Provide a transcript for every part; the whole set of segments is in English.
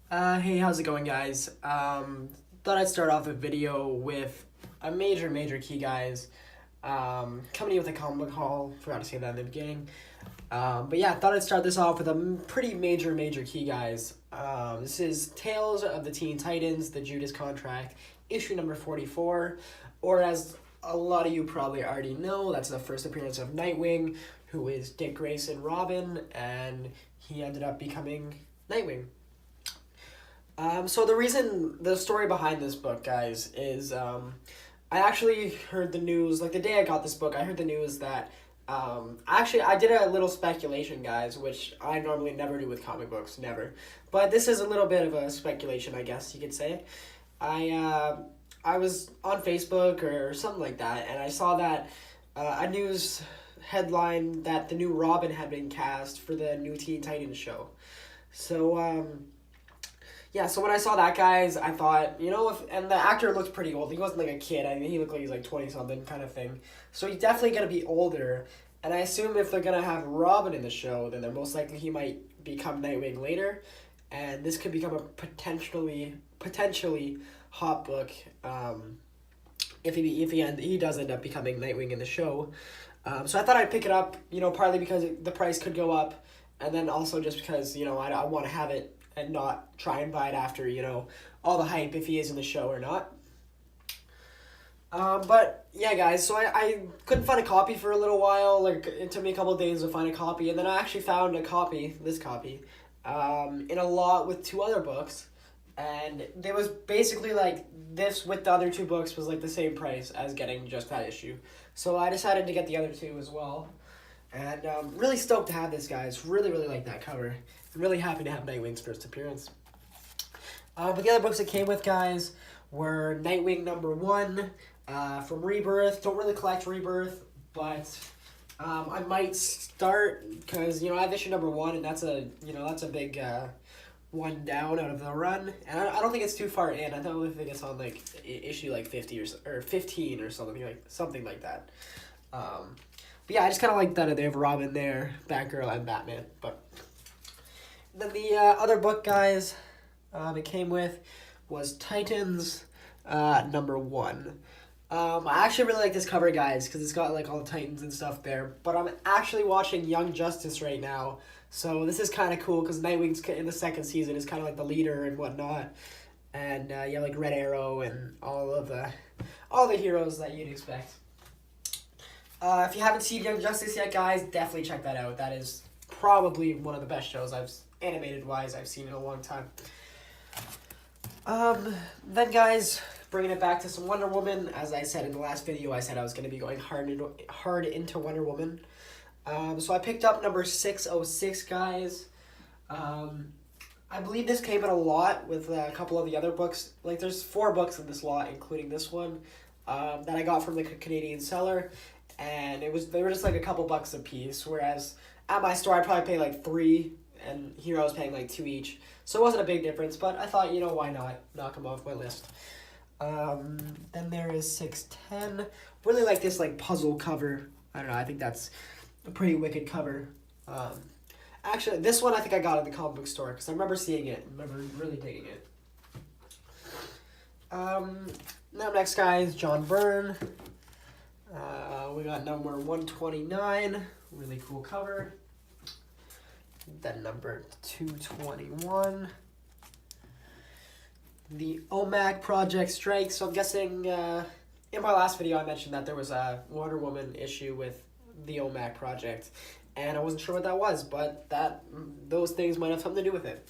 Hey, how's it going, guys? Thought I'd start off the video with a major key, guys. Coming in with a comic book haul. Forgot to say that in the beginning. But yeah, thought I'd start this off with a pretty major key, guys. This is Tales of the Teen Titans, the Judas Contract, issue number 44. Or as a lot of you probably already know, that's the first appearance of Nightwing, who is Dick Grayson Robin, and he ended up becoming Nightwing. So the story behind this book, guys, is I actually heard the news, like the day I got this book, I heard the news that, actually I did a little speculation, guys, which I normally never do with comic books, never. But this is a little bit of a speculation, I guess you could say. I was on Facebook or something like that, and I saw that a news headline that the new Robin had been cast for the new Teen Titans show. So, yeah, so when I saw that, guys, I thought, and the actor looked pretty old. He wasn't like a kid. I mean, he looked like he's like 20-something kind of thing. So he's definitely going to be older. And I assume if they're going to have Robin in the show, then they're most likely he might become Nightwing later. And this could become a potentially hot book if he does end up becoming Nightwing in the show. So I thought I'd pick it up, partly because the price could go up. And then also just because, I want to have it and not try and buy it after, all the hype if he is in the show or not. But yeah, guys, so I couldn't find a copy for a little while. Like, it took me a couple of days to find a copy, and then I actually found this copy, in a lot with two other books, and there was basically like this with the other two books was like the same price as getting just that issue. So I decided to get the other two as well. And really stoked to have this, guys. Really like that cover. I'm really happy to have Nightwing's first appearance. But the other books it came with, guys, were Nightwing number 1 from Rebirth. Don't really collect Rebirth, but I might start because I have issue number 1, and that's a big one down out of the run, and I don't think it's too far in. I don't think it's on like issue like 50 or 15 or something like that. But yeah, I just kind of like that they have Robin there, Batgirl, and Batman. But then the other book, guys, it came with was Titans number 1. I actually really like this cover, guys, because it's got like all the Titans and stuff there. But I'm actually watching Young Justice right now, so this is kind of cool because Nightwing's in the second season is kind of like the leader and whatnot, and you have like Red Arrow and all the heroes that you'd expect. If you haven't seen Young Justice yet, guys, definitely check that out. That is probably one of the best shows animated-wise, I've seen in a long time. Then, guys, bringing it back to some Wonder Woman. As I said in the last video, I said I was going to be going hard into Wonder Woman. So I picked up number 606, guys. I believe this came in a lot with a couple of the other books. Like, there's 4 books in this lot, including this one, that I got from the Canadian seller. And they were just like a couple bucks a piece, whereas at my store I'd probably pay like 3, and here I was paying like 2 each. So it wasn't a big difference, but I thought, why not knock them off my list. Then there is 610. Really like this like puzzle cover. I don't know, I think that's a pretty wicked cover. Actually, this one I think I got in the comic book store because I remember seeing it. I remember really digging it. Now next, guys, John Byrne. We got number 129, really cool cover. Then number 221, the OMAC Project Strike. So I'm guessing, in my last video I mentioned that there was a Wonder Woman issue with the OMAC Project, and I wasn't sure what that was, but those things might have something to do with it.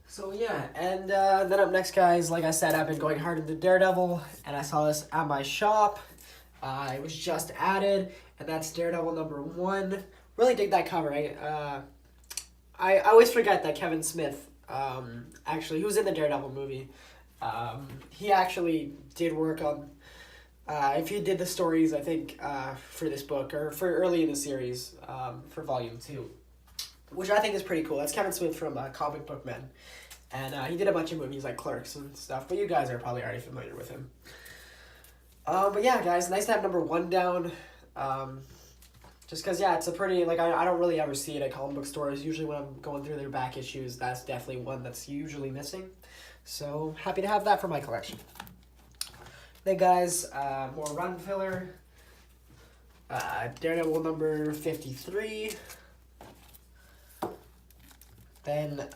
So yeah, and then up next, guys, like I said, I've been going hard into Daredevil, and I saw this at my shop. It was just added, and that's Daredevil number 1. Really dig that cover. I always forget that Kevin Smith, actually, who's in the Daredevil movie, he actually did work on, if he did the stories, I think, for this book, or for early in the series, for Volume 2. Which I think is pretty cool. That's Kevin Smith from Comic Book Men. And he did a bunch of movies like Clerks and stuff, but you guys are probably already familiar with him. But yeah, guys, nice to have number 1 down. Just because, yeah, it's a pretty, like, I don't really ever see it at comic book stores. Usually when I'm going through their back issues, that's definitely one that's usually missing. So, happy to have that for my collection. Then, guys, more run filler. Daredevil number 53. Then,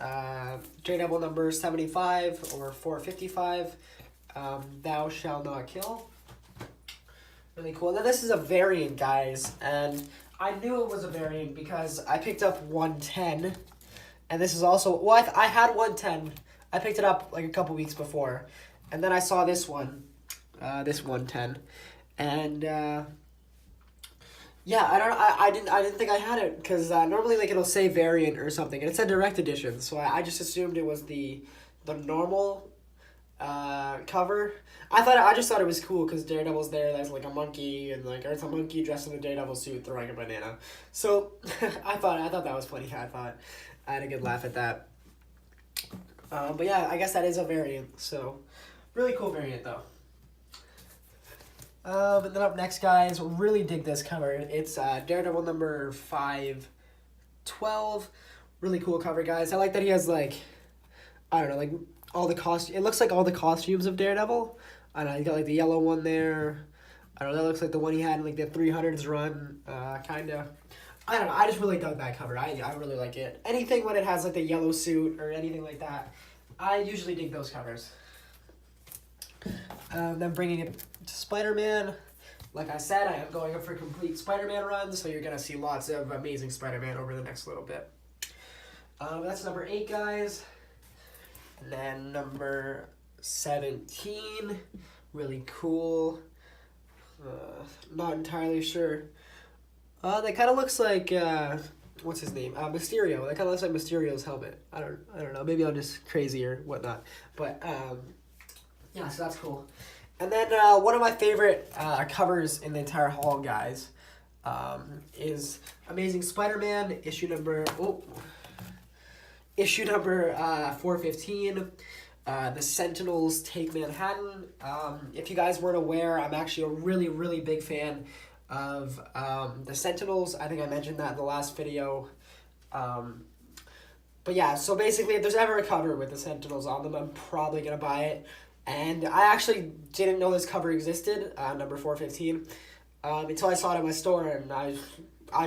Daredevil number 75, or 455. Thou Shall Not Kill. Really cool. Now, this is a variant, guys, and I knew it was a variant because I picked up 110, and this is also, well, I had 110. I picked it up like a couple weeks before, and then I saw this one, this 110, and yeah, I didn't think I had it because normally like it'll say variant or something, and it said direct edition, so I just assumed it was the normal cover. I just thought it was cool because Daredevil's there. There's like a monkey and like, or it's a monkey dressed in a Daredevil suit throwing a banana. So I thought that was funny. I had a good laugh at that. But yeah, I guess that is a variant. So really cool variant though. And then up next, guys, really dig this cover. It's Daredevil number 512. Really cool cover, guys. I like that he has like, I don't know, like all the it looks like all the costumes of Daredevil. I don't know, you got like the yellow one there. I don't know, that looks like the one he had in like the 300s run, kind of. I don't know, I just really dug that cover. I really like it. Anything when it has like the yellow suit or anything like that, I usually dig those covers. Then bringing it to Spider-Man. Like I said, I am going up for complete Spider-Man runs, so you're going to see lots of amazing Spider-Man over the next little bit. That's number 8, guys. And then number 17, really cool. Not entirely sure. That kind of looks like what's his name? Mysterio. That kind of looks like Mysterio's helmet. I don't know. Maybe I'm just crazy or whatnot. But yeah, so that's cool. And then one of my favorite covers in the entire haul, guys, is Amazing Spider-Man issue number 415. The Sentinels Take Manhattan. If you guys weren't aware, I'm actually a really, really big fan of the Sentinels. I think I mentioned that in the last video. But yeah, so basically, if there's ever a cover with the Sentinels on them, I'm probably going to buy it. And I actually didn't know this cover existed, number 415, until I saw it at my store, and I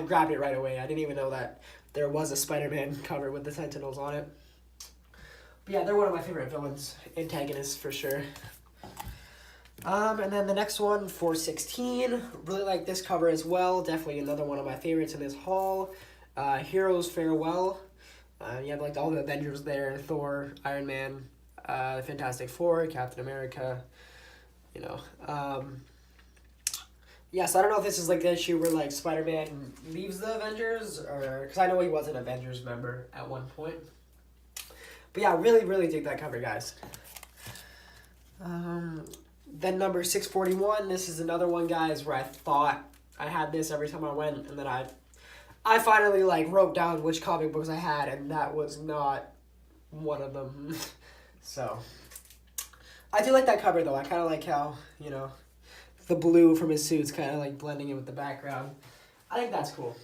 grabbed it right away. I didn't even know that there was a Spider-Man cover with the Sentinels on it. But yeah, they're one of my favorite villains, antagonists for sure. And then the next one, 416. Really like this cover as well. Definitely another one of my favorites in this haul. Heroes Farewell. You have like all the Avengers there, Thor, Iron Man, the Fantastic Four, Captain America, you know. So I don't know if this is like the issue where like Spider-Man leaves the Avengers, or because I know he was an Avengers member at one point. But yeah, really, really dig that cover, guys. Then number 641, this is another one, guys, where I thought I had this every time I went, and then I finally like wrote down which comic books I had, and that was not one of them. So I do like that cover though. I kind of like how, you know, the blue from his suit's kind of like blending in with the background. I think that's cool.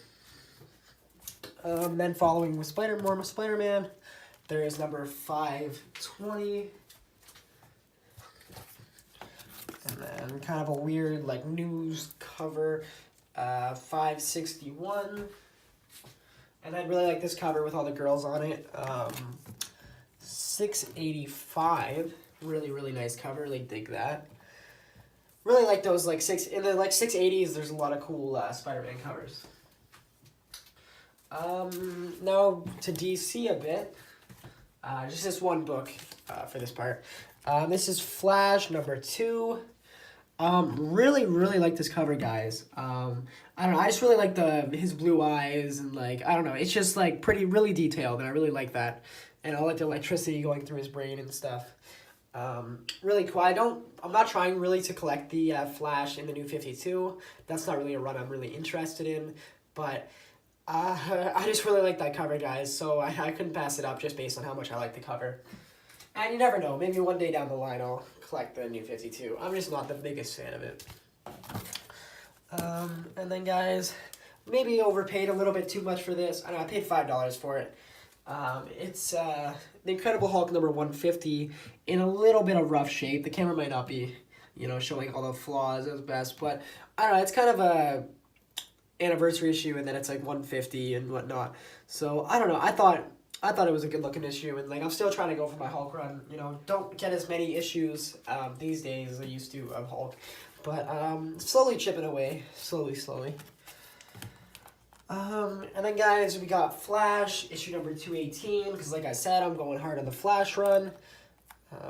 Then following with Spider-Man, there is number 520. And then kind of a weird like news cover, 561. And I really like this cover with all the girls on it. 685. Really, really nice cover. Really dig that. Really like those like in the like 680s. There's a lot of cool Spider-Man covers. Now to DC a bit. Just this one book for this part. This is Flash number 2. Really, really like this cover, guys. I don't know. I just really like his blue eyes and like, I don't know. It's just like really detailed, and I really like that. And I like the electricity going through his brain and stuff. Really cool. I'm not trying really to collect the Flash in the New 52. That's not really a run I'm really interested in. But I just really like that cover, guys. So I couldn't pass it up just based on how much I like the cover. And you never know. Maybe one day down the line I'll collect the New 52. I'm just not the biggest fan of it. And then, guys, maybe overpaid a little bit too much for this. I know I paid $5 for it. It's The Incredible Hulk number 150 in a little bit of rough shape. The camera might not be, showing all the flaws as best, but I don't know. It's kind of a anniversary issue, and then it's like 150 and whatnot. So I don't know. I thought it was a good looking issue, and like I'm still trying to go for my Hulk run. Don't get as many issues these days as I used to of Hulk, but slowly chipping away, slowly. And then guys, we got Flash issue number 218 because like I said, I'm going hard on the Flash run.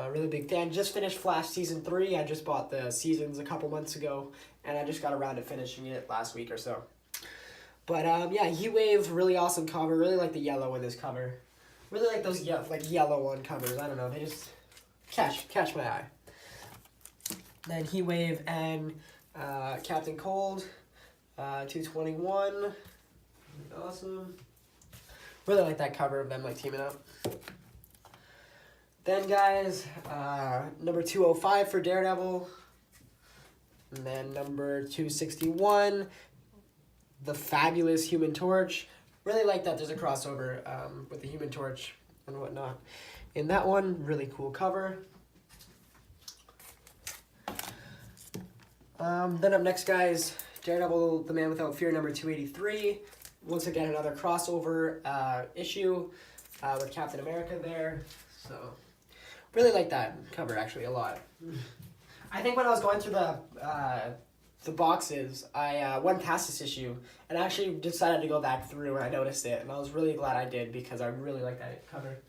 Really big fan. Just finished Flash season 3. I just bought the seasons a couple months ago, and I just got around to finishing it last week or so. But yeah, Heatwave, really awesome cover. Really like the yellow in this cover. Really like those yellow on covers. I don't know, they just catch my eye. Then Heatwave and Captain Cold, 221. Awesome. Really like that cover of them like teaming up. Then guys, number 205 for Daredevil. And then number 261, the Fabulous Human Torch. Really like that there's a crossover with the Human Torch and whatnot. In that one, really cool cover. Then up next, guys, Daredevil, The Man Without Fear, number 283. Once again, another crossover issue with Captain America there. So, really like that cover, actually, a lot. I think when I was going through the boxes, I went past this issue and actually decided to go back through and I noticed it. And I was really glad I did because I really like that cover.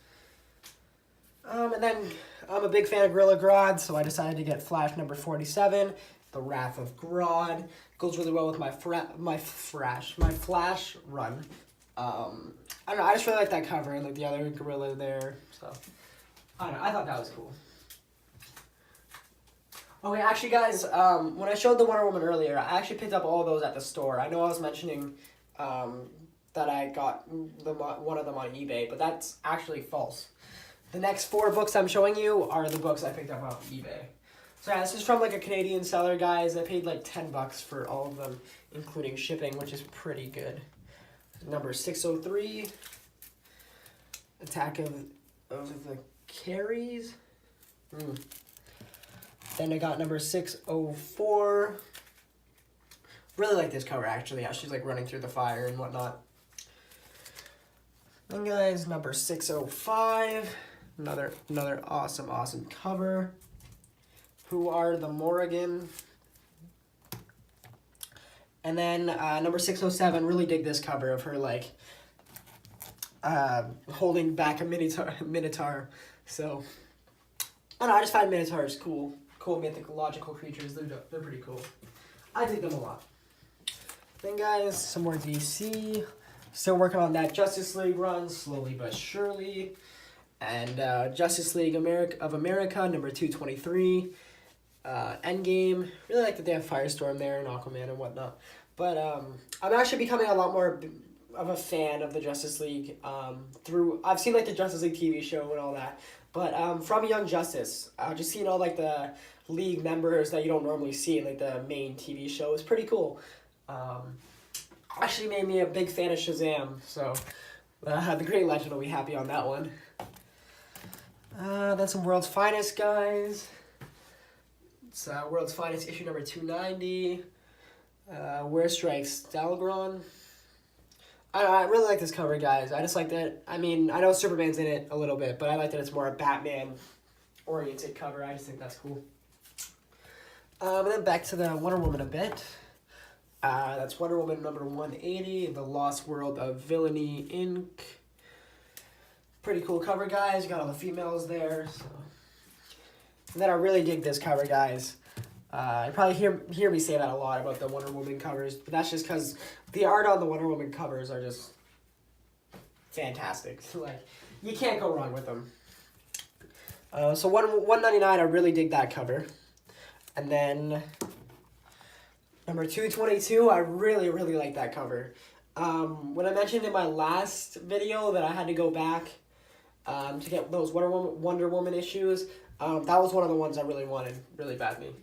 And then I'm a big fan of Gorilla Grodd, so I decided to get Flash number 47, The Wrath of Grodd. Goes really well with my Flash run. I don't know, I just really like that cover and like the other gorilla there. So I don't know, I thought that was cool. Okay, actually, guys, when I showed the Wonder Woman earlier, I actually picked up all of those at the store. I know I was mentioning that I got one of them on eBay, but that's actually false. The next 4 books I'm showing you are the books I picked up off eBay. So yeah, this is from like a Canadian seller, guys. I paid like $10 for all of them, including shipping, which is pretty good. Number 603, Attack of the Carries. Then I got number 604. Really like this cover, actually. Yeah, she's like running through the fire and whatnot. Then guys, number 605. Another awesome cover. Who Are the Morrigan? And then number 607. Really dig this cover of her like holding back a Minotaur. So I don't know, I just find Minotaurs cool. Cool mythological creatures. They're pretty cool. I dig them a lot. Then guys, some more DC. Still working on that Justice League run, slowly but surely. And Justice League of America, number 223. Endgame. Really like that they have Firestorm there and Aquaman and whatnot. But I'm actually becoming a lot more of a fan of the Justice League I've seen like the Justice League TV show and all that. But from Young Justice, just seeing all like the League members that you don't normally see in like the main TV show is pretty cool. Actually made me a big fan of Shazam, so the Great Legend will be happy on that one. Then some World's Finest, guys. It's World's Finest issue number 290. Where Strikes Stalgron. I really like this cover, guys. I just like that. I mean, I know Superman's in it a little bit, but I like that it's more a Batman-oriented cover. I just think that's cool. And then back to the Wonder Woman a bit. That's Wonder Woman number 180, The Lost World of Villainy, Inc. Pretty cool cover, guys. You got all the females there. So. And then I really dig this cover, guys. You probably hear me say that a lot about the Wonder Woman covers, but that's just because the art on the Wonder Woman covers are just fantastic. Like, you can't go wrong with them. So 199, I really dig that cover. And then number 222, I really like that cover. When I mentioned in my last video that I had to go back to get those Wonder Woman issues, that was one of the ones I really wanted, really badly.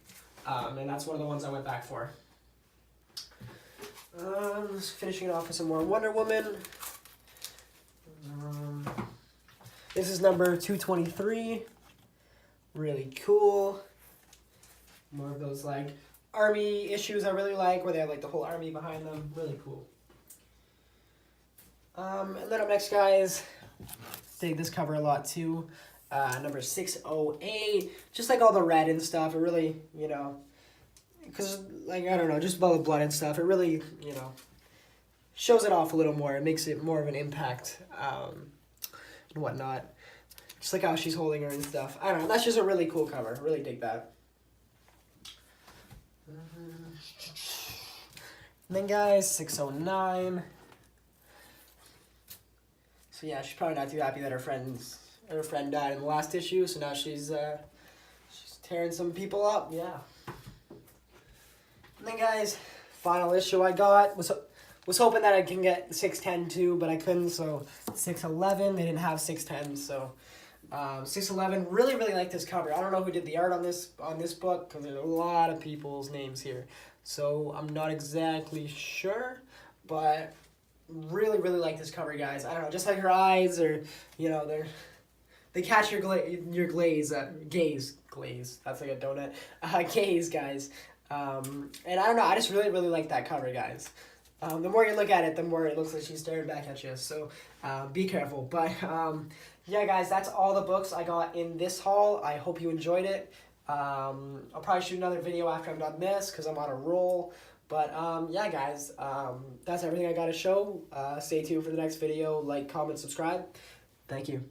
And that's one of the ones I went back for. Just finishing it off with some more Wonder Woman. This is number 223. Really cool. More of those like army issues I really like, where they have like the whole army behind them. Really cool. And then up next, guys, dig this cover a lot too. Number 608. Just like all the red and stuff. It really, you know, because like I don't know, just all the blood and stuff. It really, you know, shows it off a little more. It makes it more of an impact, and whatnot. Just like how she's holding her and stuff. I don't know. That's just a really cool cover. Really dig that. And then, guys, 609. So yeah, she's probably not too happy that her friend died in the last issue. So now she's tearing some people up. Yeah. And then, guys, final issue I got was hoping that I can get 610 too, but I couldn't. So 611. They didn't have 610. So 611. Really like this cover. I don't know who did the art on this book because there's a lot of people's names here. So I'm not exactly sure, but really like this cover, guys. I don't know, just like her eyes, or you know, they catch your gaze. That's like a donut. Gaze, guys. And I don't know, I just really like that cover, guys. The more you look at it, the more it looks like she's staring back at you. So be careful. But yeah, guys, that's all the books I got in this haul. I hope you enjoyed it. I'll probably shoot another video after I'm done this because I'm on a roll. But yeah, guys, that's everything I got to show. Stay tuned for the next video. Like, comment, subscribe. Thank you.